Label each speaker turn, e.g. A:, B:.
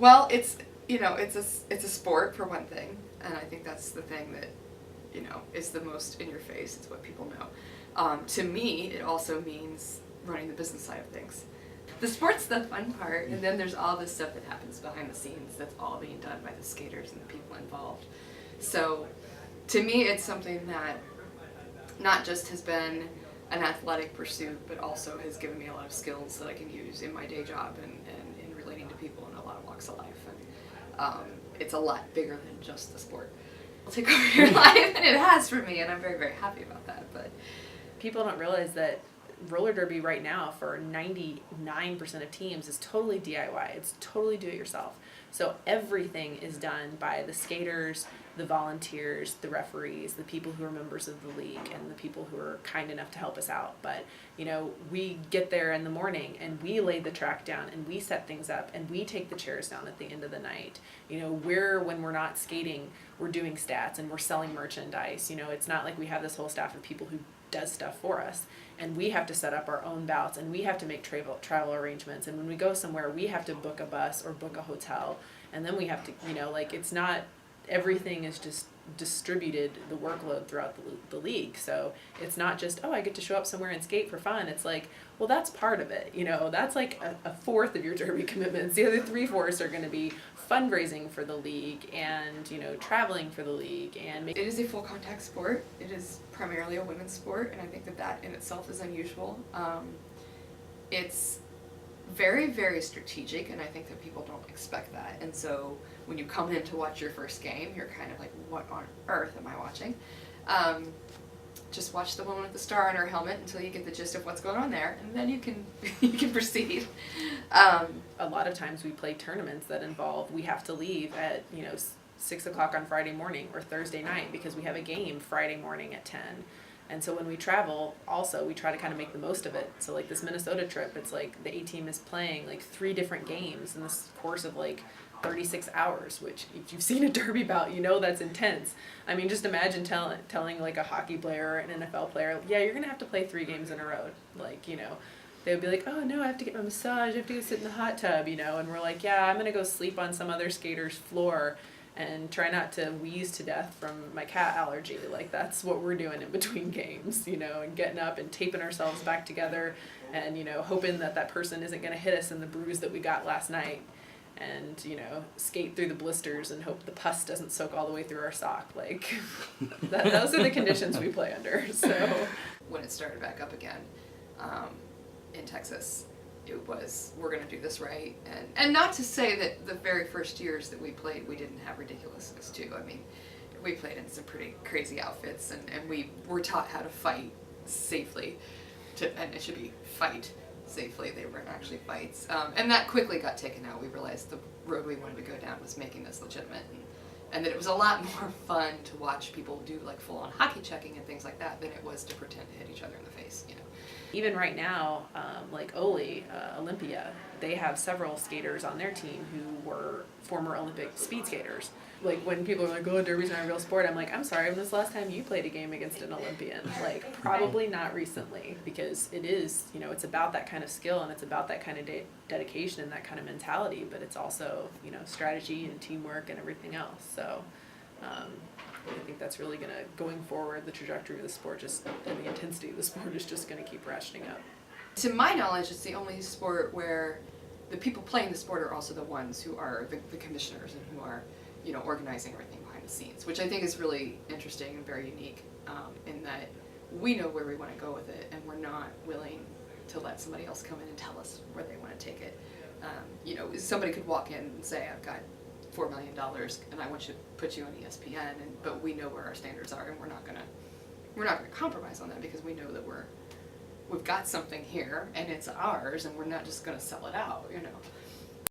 A: Well, it's a sport for one thing, and I think that's the thing that is the most in your face. It's what people know. To me, it also means running the business side of things. The sport's the fun part, and then there's all this stuff that happens behind the scenes that's all being done by the skaters and the people involved. So, to me, it's something that not just has been an athletic pursuit, but also has given me a lot of skills that I can use in my day job and in relating to people in a lot of walks of life. And it's a lot bigger than just the sport. It'll take over your life, and it has for me, and I'm very, very happy about that. But
B: people don't realize that roller derby right now for 99% of teams is totally DIY. It's totally do it yourself. So everything is done by the skaters, the volunteers, the referees, the people who are members of the league, and the people who are kind enough to help us out. But, we get there in the morning and we lay the track down and we set things up and we take the chairs down at the end of the night. When we're not skating, we're doing stats and we're selling merchandise. It's not like we have this whole staff of people who does stuff for us, and we have to set up our own bouts and we have to make travel arrangements, and when we go somewhere we have to book a bus or book a hotel, and then we have to it's not everything is just distributed the workload throughout the league. So it's not just, I get to show up somewhere and skate for fun. It's like, well, that's part of it. That's like a fourth of your derby commitments. The other 3/4 are going to be fundraising for the league and traveling for the league. And
A: it is a full contact sport. It is primarily a women's sport, and I think that in itself is unusual. It's very, very strategic, and I think that people don't expect that. And so when you come in to watch your first game, you're kind of like, what on earth am I watching? Just watch the woman with the star on her helmet until you get the gist of what's going on there, and then you can proceed.
B: A lot of times we play tournaments that involve we have to leave at 6 o'clock on Friday morning or Thursday night because we have a game Friday morning at 10. And so when we travel, also, we try to kind of make the most of it. So like this Minnesota trip, it's like the A-team is playing like 3 different games in this course of like 36 hours, which if you've seen a derby bout, that's intense. I mean, just imagine telling like a hockey player or an NFL player, yeah, you're going to have to play 3 games in a row. Like, they would be like, oh no, I have to get my massage, I have to go sit in the hot tub, and we're like, yeah, I'm going to go sleep on some other skater's floor and try not to wheeze to death from my cat allergy. Like, that's what we're doing in between games, and getting up and taping ourselves back together and, hoping that person isn't going to hit us in the bruise that we got last night, and, skate through the blisters and hope the pus doesn't soak all the way through our sock. Like, those are the conditions we play under. So
A: when it started back up again in Texas, it was, we're going to do this right. And not to say that the very first years that we played, we didn't have ridiculousness too. I mean, we played in some pretty crazy outfits, and we were taught how to fight safely. And it should be fight safely. They weren't actually fights. And that quickly got taken out. We realized the road we wanted to go down was making this legitimate, and that it was a lot more fun to watch people do like full-on hockey checking and things like that than it was to pretend to hit each other in the face.
B: Even right now, like Olympia, they have several skaters on their team who were former Olympic speed skaters. Like, when people are like, oh, derby's not a real sport, I'm like, I'm sorry, when was the last time you played a game against an Olympian? Like, probably not recently, because it is, it's about that kind of skill and it's about that kind of dedication and that kind of mentality, but it's also, strategy and teamwork and everything else. So I think that's really going forward, the trajectory of the sport and the intensity of the sport is just going to keep ratcheting up.
A: To my knowledge, it's the only sport where the people playing the sport are also the ones who are the commissioners and who are, organizing everything behind the scenes, which I think is really interesting and very unique, in that we know where we want to go with it, and we're not willing to let somebody else come in and tell us where they want to take it. Somebody could walk in and say, I've got $4 million and I want you to put you on ESPN, but we know where our standards are, and we're not gonna compromise on that, because we know that we've got something here and it's ours, and we're not just gonna sell it out.